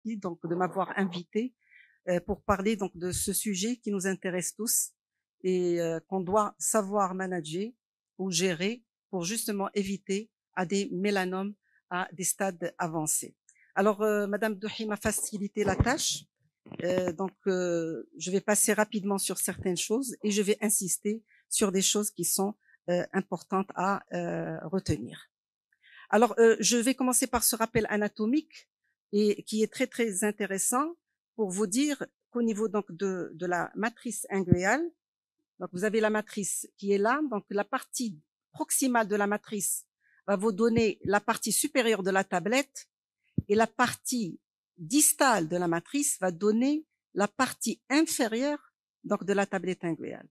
donc de m'avoir invité pour parler donc de ce sujet qui nous intéresse tous et qu'on doit savoir manager ou gérer pour justement éviter à des mélanomes à des stades avancés. Alors, Madame Douhi m'a facilité la tâche, donc je vais passer rapidement sur certaines choses et je vais insister sur des choses qui sont importantes à retenir. Alors, je vais commencer par ce rappel anatomique et qui est très très intéressant pour vous dire qu'au niveau donc de la matrice inguéale, donc vous avez la matrice qui est là, donc la partie proximale de la matrice va vous donner la partie supérieure de la tablette et la partie distale de la matrice va donner la partie inférieure donc de la tablette inguéale.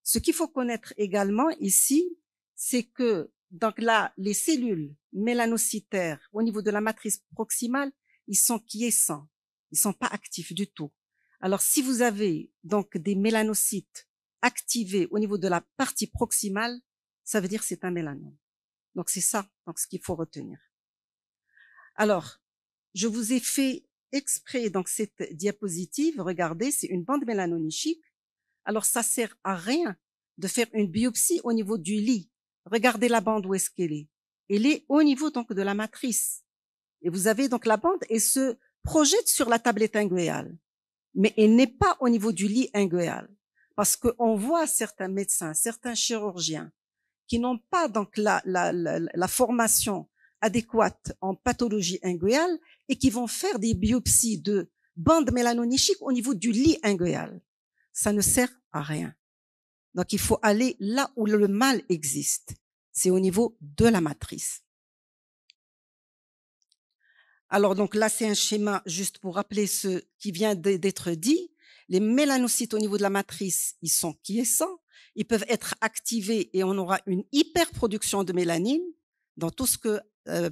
Ce qu'il faut connaître également ici, c'est que donc là, les cellules mélanocytaires au niveau de la matrice proximale, ils sont quiescents, ils sont pas actifs du tout. Alors si vous avez donc des mélanocytes activés au niveau de la partie proximale, ça veut dire que c'est un mélanome. Donc c'est ça donc ce qu'il faut retenir. Alors, je vous ai fait exprès donc cette diapositive, regardez, c'est une bande mélanonichique. Alors ça sert à rien de faire une biopsie au niveau du lit. Regardez la bande où est-ce qu'elle est. Elle est au niveau donc de la matrice. Et vous avez donc la bande et se projette sur la tablette inguéale. Mais elle n'est pas au niveau du lit inguéal. Parce qu'on voit certains médecins, certains chirurgiens qui n'ont pas donc la formation adéquate en pathologie inguéale et qui vont faire des biopsies de bandes mélanonichiques au niveau du lit inguéal. Ça ne sert à rien. Donc, il faut aller là où le mal existe. C'est au niveau de la matrice. Alors, donc là, c'est un schéma juste pour rappeler ce qui vient d'être dit. Les mélanocytes au niveau de la matrice, ils sont quiescents. Ils peuvent être activés et on aura une hyperproduction de mélanine dans tout ce que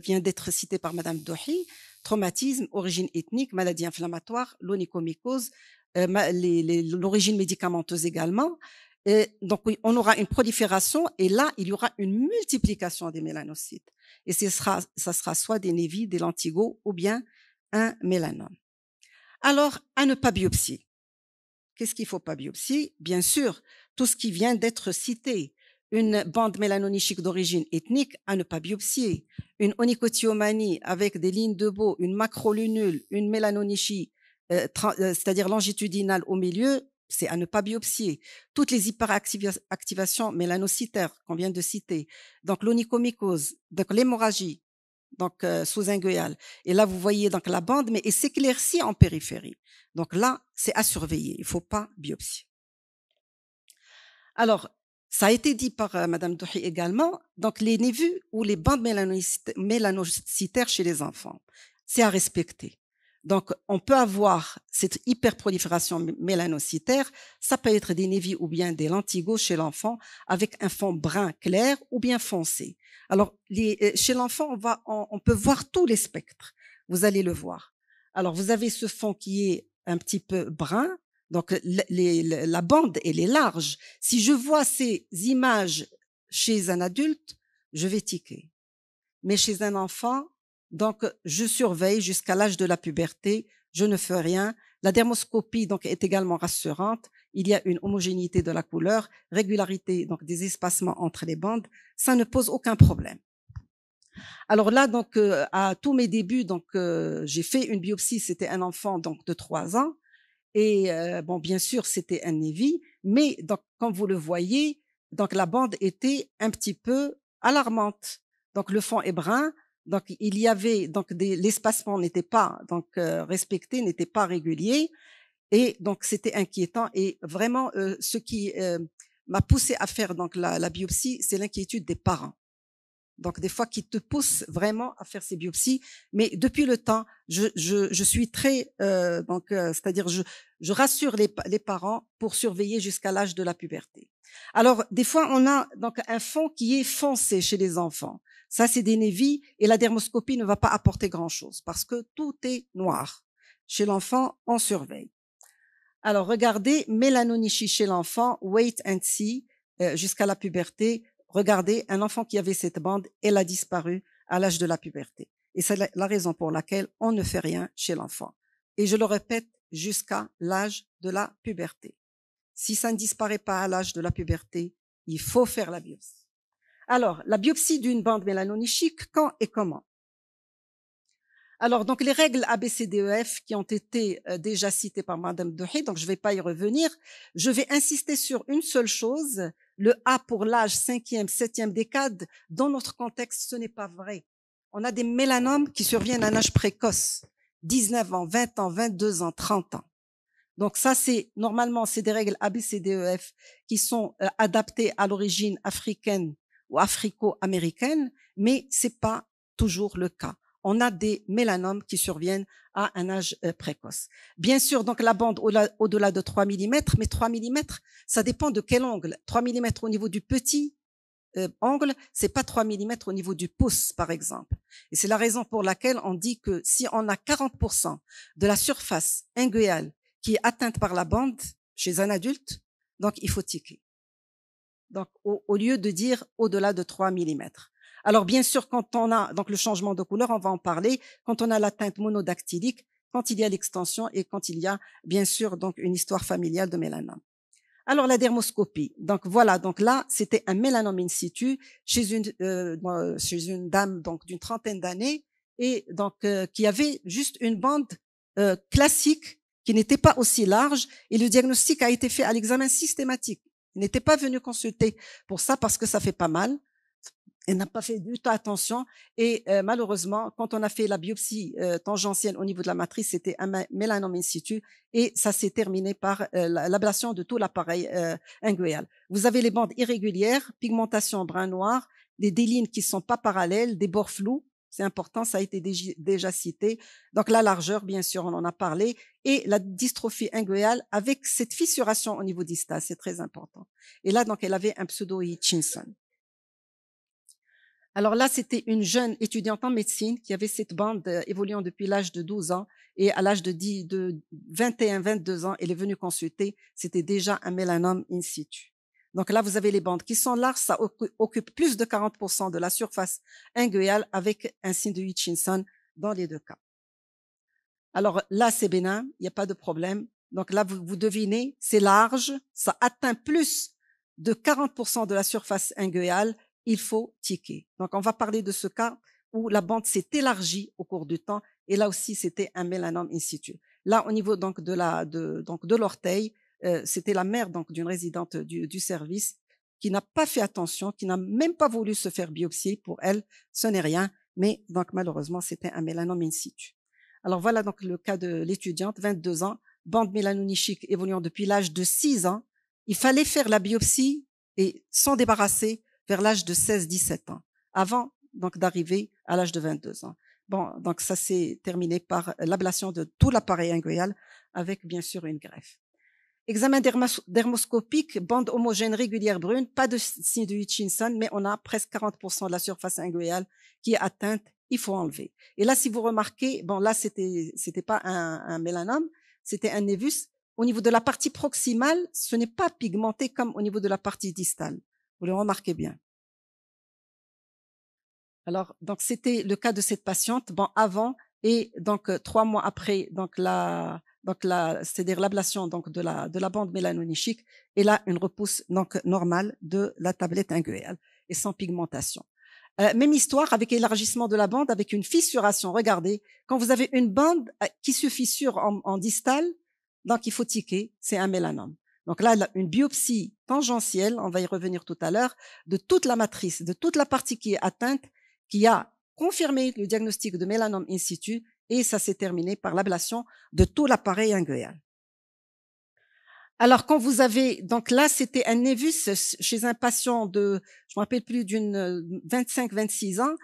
vient d'être cité par Madame Douhi. Traumatisme, origine ethnique, maladie inflammatoire, l'onychomycose, l'origine médicamenteuse également. Et donc, oui, on aura une prolifération et là, il y aura une multiplication des mélanocytes. Et ça sera soit des névis, des lentigos ou bien un mélanome. Alors, à ne pas biopsier. Qu'est-ce qu'il ne faut pas biopsier? Bien sûr, tout ce qui vient d'être cité. Une bande mélanonichique d'origine ethnique à ne pas biopsier. Une onychotyomanie avec des lignes de Beau, une macrolunule, une mélanonichie, c'est-à-dire longitudinale au milieu, c'est à ne pas biopsier. Toutes les hyperactivations mélanocytaires qu'on vient de citer. Donc l'onychomycose, donc l'hémorragie, donc sous-inguéale. Et là, vous voyez donc la bande, mais elle s'éclaircit en périphérie. Donc là, c'est à surveiller. Il ne faut pas biopsier. Alors, ça a été dit par Madame Douhi également. Donc, les névus ou les bandes mélanocytaires chez les enfants, c'est à respecter. Donc, on peut avoir cette hyperprolifération mélanocytaire. Ça peut être des névis ou bien des lentigos chez l'enfant avec un fond brun clair ou bien foncé. Alors, chez l'enfant, on peut voir tous les spectres. Vous allez le voir. Alors, vous avez ce fond qui est un petit peu brun. Donc, la bande, elle est large. Si je vois ces images chez un adulte, je vais tiquer. Mais chez un enfant, donc, je surveille jusqu'à l'âge de la puberté. Je ne fais rien. La dermoscopie, donc, est également rassurante. Il y a une homogénéité de la couleur, régularité, donc, des espacements entre les bandes. Ça ne pose aucun problème. Alors là, donc, à tous mes débuts, donc, j'ai fait une biopsie. C'était un enfant, donc, de 3 ans. Et bon, bien sûr, c'était un névi, mais donc, comme vous le voyez, donc la bande était un petit peu alarmante. Donc le fond est brun, donc il y avait donc l'espacement n'était pas donc respecté, n'était pas régulier, et donc c'était inquiétant. Et vraiment, ce qui m'a poussé à faire donc la biopsie, c'est l'inquiétude des parents. Donc des fois qui te poussent vraiment à faire ces biopsies, mais depuis le temps, je suis très c'est-à-dire je rassure les parents pour surveiller jusqu'à l'âge de la puberté. Alors des fois on a donc un fond qui est foncé chez les enfants. Ça c'est des névis et la dermoscopie ne va pas apporter grand-chose parce que tout est noir. Chez l'enfant, on surveille. Alors regardez mélanonichie chez l'enfant, wait and see jusqu'à la puberté. Regardez, un enfant qui avait cette bande, elle a disparu à l'âge de la puberté. Et c'est la raison pour laquelle on ne fait rien chez l'enfant. et je le répète, jusqu'à l'âge de la puberté. Si ça ne disparaît pas à l'âge de la puberté, il faut faire la biopsie. Alors, la biopsie d'une bande mélanonichique, quand et comment? Alors, donc, les règles ABCDEF qui ont été déjà citées par Madame Dehé, donc je ne vais pas y revenir. Je vais insister sur une seule chose, le A pour l'âge 5e, 7e décade. Dans notre contexte, ce n'est pas vrai. On a des mélanomes qui surviennent à un âge précoce, 19 ans, 20 ans, 22 ans, 30 ans. Donc ça, normalement, c'est des règles ABCDEF qui sont adaptées à l'origine africaine ou africo-américaine, mais c'est pas toujours le cas. On a des mélanomes qui surviennent à un âge précoce. Bien sûr, donc la bande au-delà de 3 mm, mais 3 mm, ça dépend de quel angle. 3 mm au niveau du petit angle, c'est pas 3 mm au niveau du pouce, par exemple. Et c'est la raison pour laquelle on dit que si on a 40% de la surface inguéale qui est atteinte par la bande chez un adulte, donc il faut tiquer. Donc, au lieu de dire au-delà de 3 mm. Alors, bien sûr, quand on a donc le changement de couleur, on va en parler, quand on a la teinte monodactylique, quand il y a l'extension et quand il y a, bien sûr, donc une histoire familiale de mélanome. Alors, la dermoscopie. Donc, voilà. Donc là, c'était un mélanome in situ chez une dame, donc, d'une trentaine d'années et donc, qui avait juste une bande classique qui n'était pas aussi large et le diagnostic a été fait à l'examen systématique. Il n'était pas venu consulter pour ça parce que ça fait pas mal. Elle n'a pas fait du tout attention et malheureusement, quand on a fait la biopsie tangentielle au niveau de la matrice, c'était un mélanome in situ et ça s'est terminé par l'ablation de tout l'appareil inguéal. Vous avez les bandes irrégulières, pigmentation brun-noir, des lignes qui sont pas parallèles, des bords flous, c'est important, ça a été déjà cité. Donc la largeur, bien sûr, on en a parlé, et la dystrophie inguéale avec cette fissuration au niveau distal, c'est très important. Et là, donc, elle avait un pseudo-Hutchinson. Alors là, c'était une jeune étudiante en médecine qui avait cette bande évoluant depuis l'âge de 12 ans et à l'âge de 21, 22 ans, elle est venue consulter. C'était déjà un mélanome in situ. Donc là, vous avez les bandes qui sont larges, ça occupe plus de 40% de la surface inguéale avec un signe de Hutchinson dans les deux cas. Alors là, c'est bénin, il n'y a pas de problème. Donc là, vous devinez, c'est large, ça atteint plus de 40% de la surface inguéale. Il faut tiquer. Donc, on va parler de ce cas où la bande s'est élargie au cours du temps et là aussi, c'était un mélanome in situ. Là, au niveau donc de l'orteil, c'était la mère donc d'une résidente du service qui n'a pas fait attention, qui n'a même pas voulu se faire biopsier. Pour elle, ce n'est rien, mais donc malheureusement, c'était un mélanome in situ. Alors voilà donc le cas de l'étudiante, 22 ans, bande mélanonichique évoluant depuis l'âge de 6 ans. Il fallait faire la biopsie et s'en débarrasser vers l'âge de 16-17 ans, avant donc d'arriver à l'âge de 22 ans. Bon, donc ça s'est terminé par l'ablation de tout l'appareil inguéal avec bien sûr une greffe. Examen dermoscopique, bande homogène régulière brune, pas de signe de Hutchinson, mais on a presque 40% de la surface inguéale qui est atteinte, il faut enlever. Et là, si vous remarquez, bon là, c'était pas un mélanome, c'était un névus. Au niveau de la partie proximale, ce n'est pas pigmenté comme au niveau de la partie distale. Vous le remarquez bien. Alors, donc, c'était le cas de cette patiente, bon, avant et donc 3 mois après, c'est-à-dire l'ablation donc de la bande mélanonichique, et là, une repousse donc normale de la tablette inguéale et sans pigmentation. Même histoire avec élargissement de la bande, avec une fissuration. Regardez, quand vous avez une bande qui se fissure en distal, donc il faut tiquer, c'est un mélanome. Donc là, une biopsie tangentielle, on va y revenir tout à l'heure, de toute la matrice, de toute la partie qui est atteinte, qui a confirmé le diagnostic de mélanome in situ, et ça s'est terminé par l'ablation de tout l'appareil inguéal. Alors, quand vous avez, donc là, c'était un névus chez un patient de, je me rappelle plus, d'une 25-26 ans.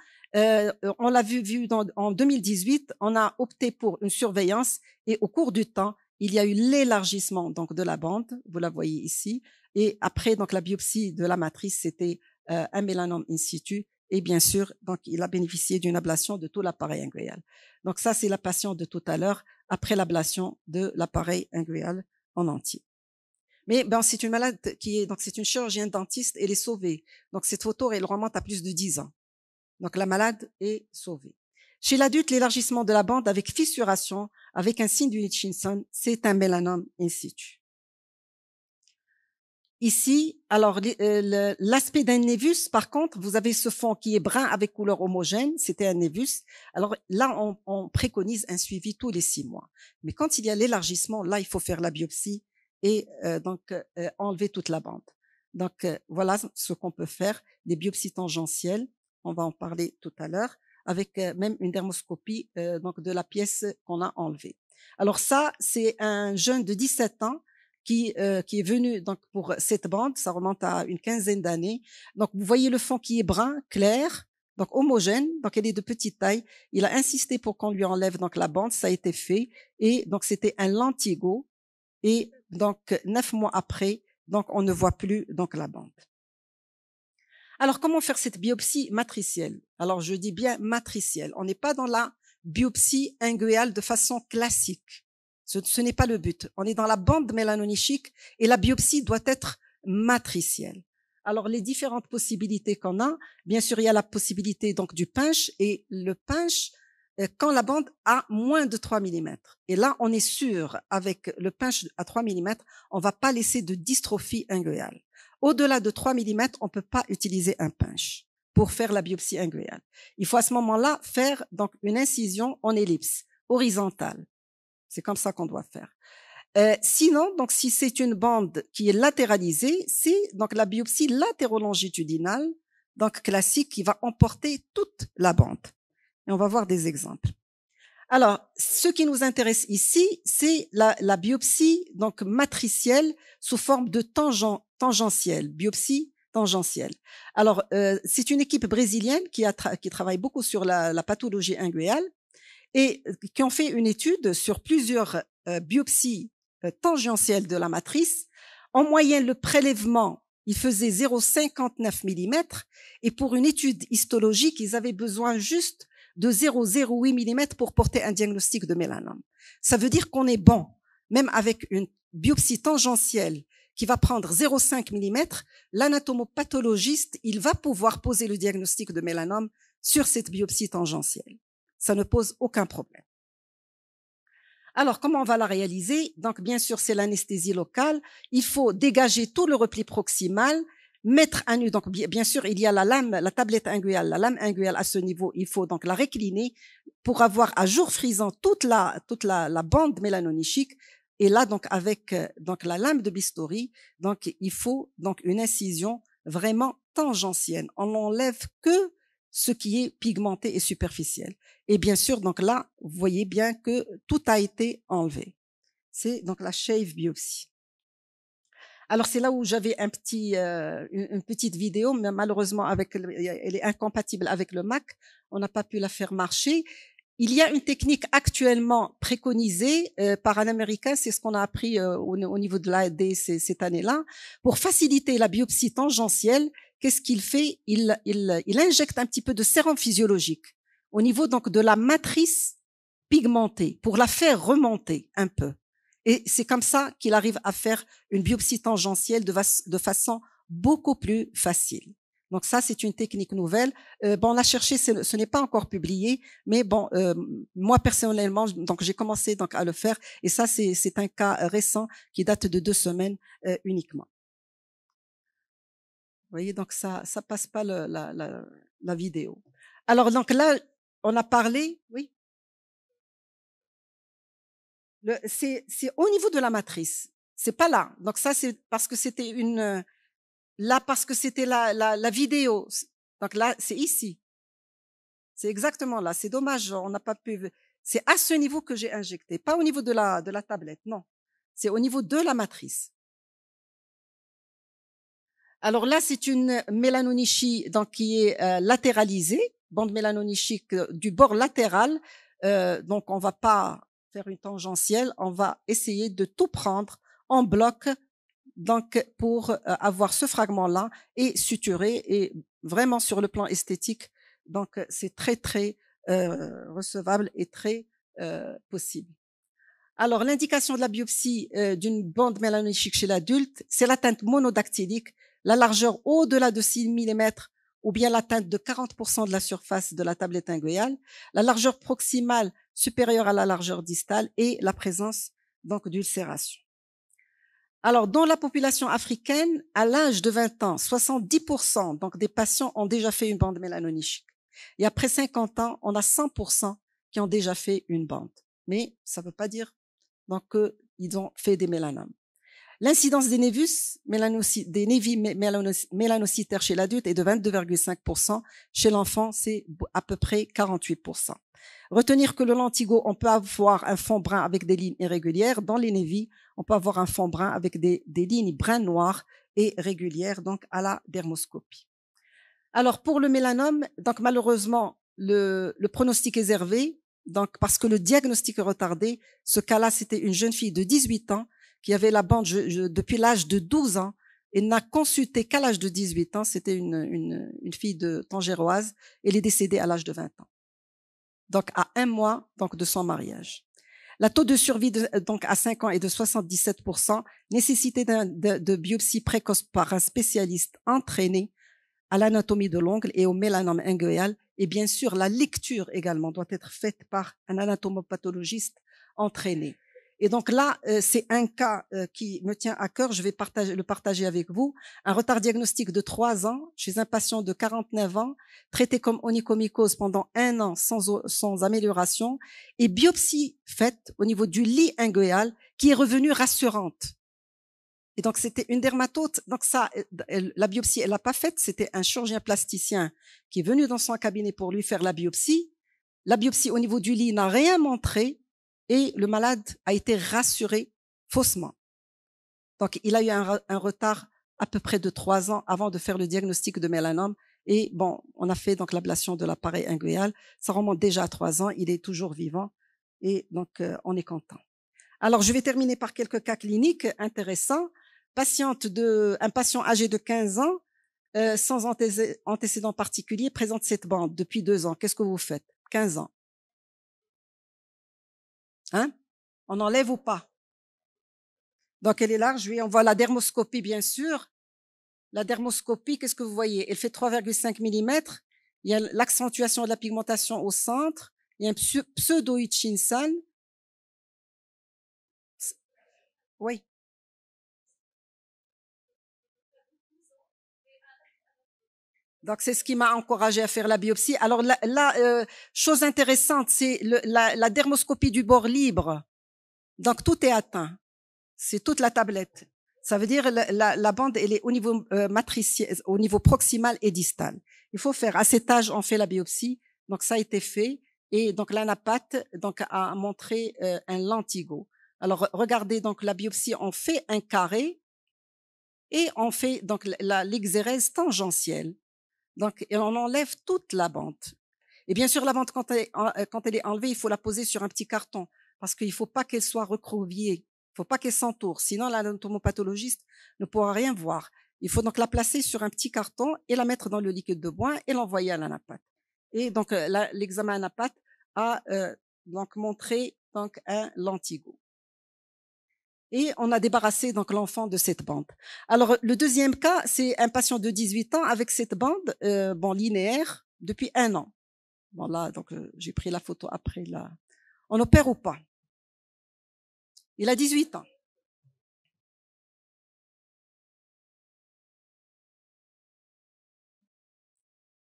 On l'a vu en 2018. On a opté pour une surveillance et au cours du temps, il y a eu l'élargissement donc de la bande. Vous la voyez ici. Et après, donc la biopsie de la matrice, c'était un mélanome in situ. Et bien sûr, donc il a bénéficié d'une ablation de tout l'appareil inguéal. Donc ça, c'est la patiente de tout à l'heure après l'ablation de l'appareil inguéal en entier. Mais ben, c'est une malade donc c'est une chirurgienne dentiste, elle est sauvée. Donc cette photo, elle remonte à plus de 10 ans. Donc la malade est sauvée. Chez l'adulte, l'élargissement de la bande avec fissuration avec un signe du Hutchinson, c'est un mélanome in situ. Ici, alors l'aspect d'un névus, par contre, vous avez ce fond qui est brun avec couleur homogène, c'était un névus. Alors là, on préconise un suivi tous les 6 mois. Mais quand il y a l'élargissement, là, il faut faire la biopsie et enlever toute la bande. Donc voilà ce qu'on peut faire, des biopsies tangentielles, on va en parler tout à l'heure, avec même une dermoscopie donc de la pièce qu'on a enlevée. Alors ça, c'est un jeune de 17 ans qui est venu donc pour cette bande, ça remonte à une quinzaine d'années. Donc vous voyez le fond qui est brun, clair, donc homogène, donc elle est de petite taille. Il a insisté pour qu'on lui enlève donc la bande, ça a été fait, et donc c'était un lentigo, et donc 9 mois après, donc on ne voit plus donc la bande. Alors comment faire cette biopsie matricielle? Alors je dis bien matricielle, on n'est pas dans la biopsie inguéale de façon classique. Ce n'est pas le but. On est dans la bande mélanonichique et la biopsie doit être matricielle. Alors, les différentes possibilités qu'on a, bien sûr, il y a la possibilité donc du pinch, et le pinch, quand la bande a moins de 3 mm. Et là, on est sûr, avec le pinch à 3 mm, on va pas laisser de dystrophie inguéale. Au-delà de 3 mm, on peut pas utiliser un pinch pour faire la biopsie inguéale. Il faut à ce moment-là faire donc une incision en ellipse, horizontale. C'est comme ça qu'on doit faire. Sinon, donc, si c'est une bande qui est latéralisée, c'est donc la biopsie latérolongitudinale, donc classique, qui va emporter toute la bande. Et on va voir des exemples. Alors, ce qui nous intéresse ici, c'est la biopsie donc matricielle sous forme de tangentielle, biopsie tangentielle. Alors, c'est une équipe brésilienne qui travaille beaucoup sur la pathologie inguéale, et qui ont fait une étude sur plusieurs biopsies tangentielles de la matrice. En moyenne, le prélèvement, il faisait 0,59 mm, et pour une étude histologique, ils avaient besoin juste de 0,08 mm pour porter un diagnostic de mélanome. Ça veut dire qu'on est bon, même avec une biopsie tangentielle qui va prendre 0,5 mm, l'anatomopathologiste, il va pouvoir poser le diagnostic de mélanome sur cette biopsie tangentielle. Ça ne pose aucun problème. Alors, comment on va la réaliser? Donc, bien sûr, c'est l'anesthésie locale. Il faut dégager tout le repli proximal, mettre à nu. Donc, bien sûr, il y a la lame, la tablette inguéale, la lame inguéale à ce niveau. Il faut donc la récliner pour avoir à jour frisant toute la bande mélanonichique. Et là, donc, avec donc la lame de bistouri, donc, il faut donc une incision vraiment tangentielle. On n'enlève que ce qui est pigmenté et superficiel. Et bien sûr, donc là, vous voyez bien que tout a été enlevé. C'est donc la shave biopsie. Alors, c'est là où j'avais une petite vidéo, mais malheureusement, elle est incompatible avec le Mac. On n'a pas pu la faire marcher. Il y a une technique actuellement préconisée par un Américain, c'est ce qu'on a appris au niveau de l'AED cette année-là, pour faciliter la biopsie tangentielle. Qu'est-ce qu'il fait? Il injecte un petit peu de sérum physiologique au niveau donc de la matrice pigmentée pour la faire remonter un peu. Et c'est comme ça qu'il arrive à faire une biopsie tangentielle de façon beaucoup plus facile. Donc ça, c'est une technique nouvelle. Bon, on l'a cherché, ce n'est pas encore publié, mais bon, moi personnellement, donc j'ai commencé donc à le faire, et ça, c'est un cas récent qui date de 2 semaines uniquement. Vous voyez, donc ça passe pas la vidéo. Alors donc là, on a parlé, oui. C'est au niveau de la matrice. C'est pas là. Donc ça, c'est parce que c'était parce que c'était la vidéo. Donc là, c'est ici. C'est exactement là. C'est dommage, on n'a pas pu. C'est à ce niveau que j'ai injecté, pas au niveau de la tablette, non. C'est au niveau de la matrice. Alors là, c'est une mélanonichie donc qui est latéralisée, bande mélanonichique du bord latéral. Donc on va pas faire une tangentielle, on va essayer de tout prendre en bloc, donc pour avoir ce fragment-là et suturer, et vraiment sur le plan esthétique, donc c'est très très recevable et très possible. Alors l'indication de la biopsie d'une bande mélanonichique chez l'adulte, c'est l'atteinte monodactylique, la largeur au-delà de 6 mm ou bien l'atteinte de 40% de la surface de la tablette inguéale, la largeur proximale supérieure à la largeur distale et la présence donc d'ulcération. Alors, dans la population africaine, à l'âge de 20 ans, 70% donc des patients ont déjà fait une bande mélanonique. Et après 50 ans, on a 100% qui ont déjà fait une bande. Mais ça ne veut pas dire donc qu'ils ont fait des mélanomes. L'incidence des névus, des névis mélanocytaires chez l'adulte est de 22,5%. Chez l'enfant, c'est à peu près 48%. Retenir que le lentigo, on peut avoir un fond brun avec des lignes irrégulières. Dans les névis, on peut avoir un fond brun avec des lignes brun noires et régulières, donc à la dermoscopie. Alors, pour le mélanome, donc malheureusement, le pronostic est réservé, donc parce que le diagnostic est retardé. Ce cas-là, c'était une jeune fille de 18 ans qui avait la bande depuis l'âge de 12 ans et n'a consulté qu'à l'âge de 18 ans. C'était une fille de Tangéroise. Elle est décédée à l'âge de 20 ans. Donc, à 1 mois donc, de son mariage. La taux de survie donc à 5 ans est de 77%. Nécessité de biopsie précoce par un spécialiste entraîné à l'anatomie de l'ongle et au mélanome inguéal. Et bien sûr, la lecture également doit être faite par un anatomopathologiste entraîné. Et donc là, c'est un cas qui me tient à cœur, je vais le partager avec vous. Un retard diagnostique de 3 ans chez un patient de 49 ans, traité comme onychomycose pendant 1 an sans amélioration, et biopsie faite au niveau du lit inguéal qui est revenue rassurante. Et donc, c'était une dermatose. Donc, ça, la biopsie, elle l'a pas faite. C'était un chirurgien plasticien qui est venu dans son cabinet pour lui faire la biopsie. La biopsie au niveau du lit n'a rien montré et le malade a été rassuré faussement. Donc, il a eu un retard à peu près de 3 ans avant de faire le diagnostic de mélanome. Et bon, on a fait donc l'ablation de l'appareil inguéal. Ça remonte déjà à 3 ans. Il est toujours vivant. Et donc, on est content. Alors, je vais terminer par quelques cas cliniques intéressants. Un patient âgé de 15 ans, sans antécédent particulier, présente cette bande depuis 2 ans. Qu'est-ce que vous faites? 15 ans. Hein? On enlève ou pas? Donc, elle est large. Oui, on voit la dermoscopie, bien sûr. La dermoscopie, qu'est-ce que vous voyez? Elle fait 3,5 mm. Il y a l'accentuation de la pigmentation au centre. Il y a un pseudo-Hutchinson. Oui. Donc, c'est ce qui m'a encouragé à faire la biopsie. Alors, chose intéressante, c'est la dermoscopie du bord libre. Donc, tout est atteint. C'est toute la tablette. Ça veut dire la bande, elle est au niveau matriciel, au niveau proximal et distal. Il faut faire, à cet âge, on fait la biopsie. Donc, ça a été fait. Et donc, l'anapathe donc, a montré un lentigo. Alors, regardez, donc, la biopsie, on fait un carré et on fait donc l'exérèse tangentielle. Donc, et on enlève toute la bande. Et bien sûr, la bande, quand elle est enlevée, il faut la poser sur un petit carton parce qu'il ne faut pas qu'elle soit recroquevillée. Il ne faut pas qu'elle s'entoure. Sinon, l'anatomopathologiste ne pourra rien voir. Il faut donc la placer sur un petit carton et la mettre dans le liquide de bain et l'envoyer à l'anapathe. Et donc, l'examen anapathe a donc montré donc un lentigo. Et on a débarrassé donc l'enfant de cette bande. Alors, le deuxième cas, c'est un patient de 18 ans avec cette bande linéaire depuis 1 an. Bon, là, donc, j'ai pris la photo après. Là. On opère ou pas? Il a 18 ans.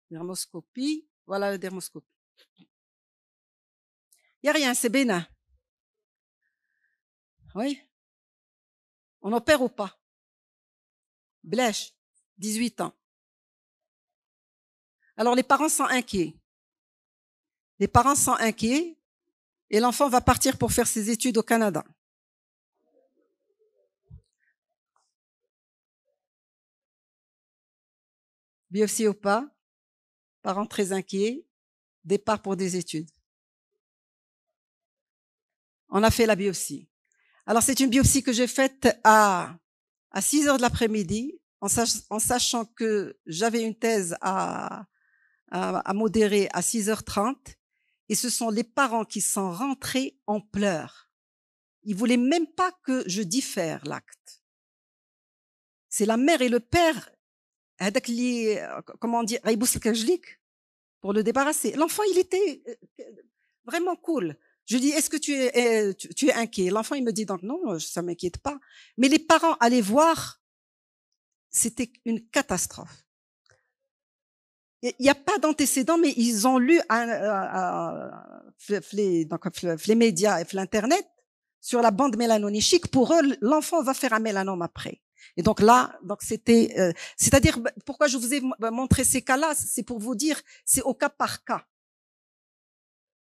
Dermoscopie. Voilà la dermoscopie. Il n'y a rien, c'est bénin. Oui. On opère ou pas? Blèche, 18 ans. Alors, les parents sont inquiets. Les parents sont inquiets et l'enfant va partir pour faire ses études au Canada. Biopsie ou pas? Parents très inquiets. Départ pour des études. On a fait la biopsie. Alors, c'est une biopsie que j'ai faite à 6 heures de l'après-midi, en sachant que j'avais une thèse à modérer à 6h30. Et ce sont les parents qui sont rentrés en pleurs. Ils voulaient même pas que je diffère l'acte. C'est la mère et le père, comment dire, pour le débarrasser. L'enfant, il était vraiment cool. Je dis, est-ce que tu es inquiet? L'enfant, il me dit donc non, ça m'inquiète pas. Mais les parents allaient voir, c'était une catastrophe. Il n'y a pas d'antécédents, mais ils ont lu les médias et l'internet sur la bande mélanonichique. Pour eux, l'enfant va faire un mélanome après. Et donc là, donc c'était, c'est-à-dire pourquoi je vous ai montré ces cas-là, c'est pour vous dire, c'est au cas par cas.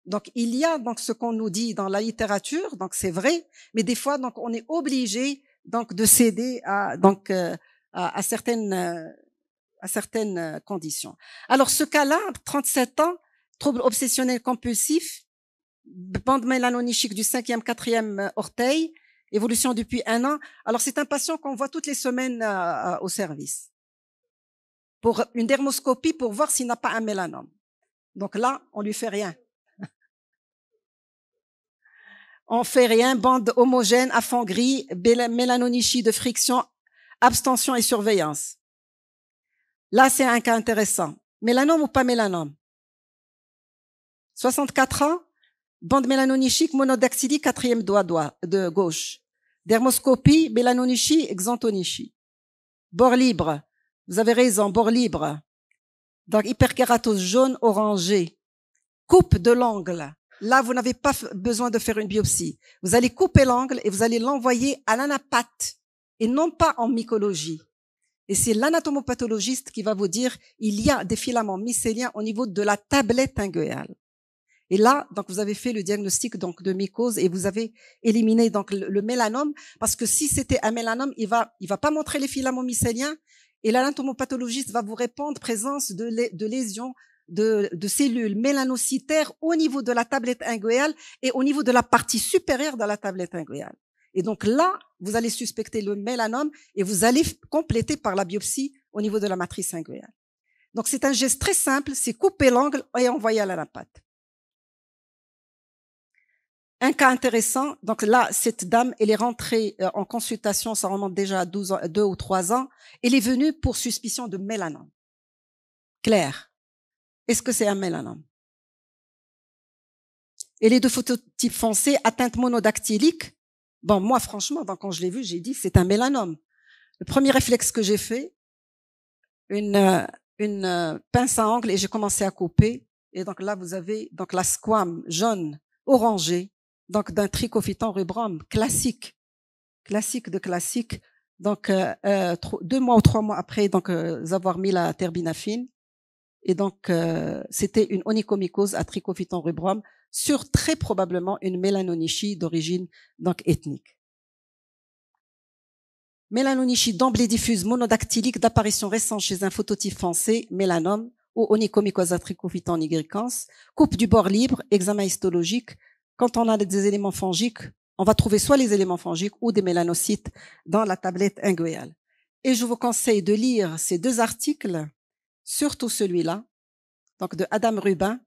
Donc il y a donc ce qu'on nous dit dans la littérature, donc c'est vrai, mais des fois donc on est obligé donc de céder à donc à certaines conditions. Alors ce cas-là, 37 ans, trouble obsessionnel compulsif, bande mélanonichique du 5e, 4e orteil, évolution depuis 1 an. Alors c'est un patient qu'on voit toutes les semaines au service pour une dermoscopie pour voir s'il n'a pas un mélanome. Donc là, on lui fait rien. On fait rien, bande homogène à fond gris, mélanonichie de friction, abstention et surveillance. Là, c'est un cas intéressant. Mélanome ou pas mélanome? 64 ans, bande mélanonichique monodactylie, 4e doigt de gauche. Dermoscopie, mélanonichie, exantonichie. Bord libre. Vous avez raison, bord libre. Donc, hyperkératose jaune orangé. Coupe de l'angle. Là, vous n'avez pas besoin de faire une biopsie. Vous allez couper l'angle et vous allez l'envoyer à l'anapathe et non pas en mycologie. Et c'est l'anatomopathologiste qui va vous dire il y a des filaments mycéliens au niveau de la tablette inguéale. Et là, donc vous avez fait le diagnostic donc de mycose et vous avez éliminé donc le mélanome parce que si c'était un mélanome, il va pas montrer les filaments mycéliens et l'anatomopathologiste va vous répondre présence de lésions de cellules mélanocytaires au niveau de la tablette inguéale et au niveau de la partie supérieure de la tablette inguéale. Et donc là, vous allez suspecter le mélanome et vous allez compléter par la biopsie au niveau de la matrice inguéale. Donc c'est un geste très simple, c'est couper l'angle et envoyer à l'anapathe. Un cas intéressant, donc là, cette dame, elle est rentrée en consultation, ça remonte déjà à 2 ou 3 ans, elle est venue pour suspicion de mélanome. Claire. Est-ce que c'est un mélanome? Elle est de phototype foncé, atteinte monodactylique. Bon, moi, franchement, quand je l'ai vu, j'ai dit c'est un mélanome. Le premier réflexe que j'ai fait, une pince à angle et j'ai commencé à couper. Et donc là, vous avez donc la squame jaune, orangée, donc d'un trichophyton rubrum classique de classique. Donc 2 mois ou 3 mois après donc avoir mis la terbinafine. Et donc, c'était une onychomycose à trichophyton rubrum sur très probablement une mélanonichie d'origine donc ethnique. Mélanonichie d'emblée diffuse monodactylique d'apparition récente chez un phototype foncé, mélanome ou onychomycose à trichophyton nigricans, coupe du bord libre, examen histologique. Quand on a des éléments fongiques, on va trouver soit les éléments fongiques ou des mélanocytes dans la tablette inguéale. Et je vous conseille de lire ces 2 articles, surtout celui-là, donc de Adam Rubin,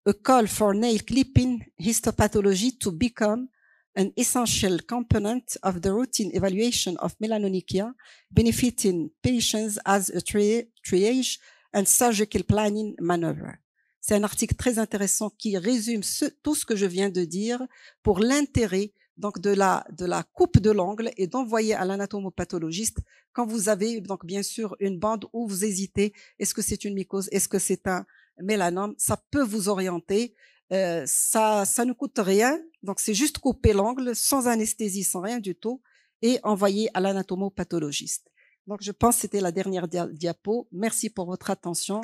A Call for Nail Clipping Histopathology to Become an Essential Component of the Routine Evaluation of Melanonychia, Benefiting Patients as a Triage and Surgical Planning Maneuver. C'est un article très intéressant qui résume tout ce que je viens de dire pour l'intérêt donc de la coupe de l'angle et d'envoyer à l'anatomopathologiste quand vous avez donc bien sûr une bande où vous hésitez, est-ce que c'est une mycose, est-ce que c'est un mélanome, ça peut vous orienter, ça ne coûte rien, donc c'est juste couper l'angle sans anesthésie, sans rien du tout et envoyer à l'anatomopathologiste. Donc je pense que c'était la dernière diapo. Merci pour votre attention.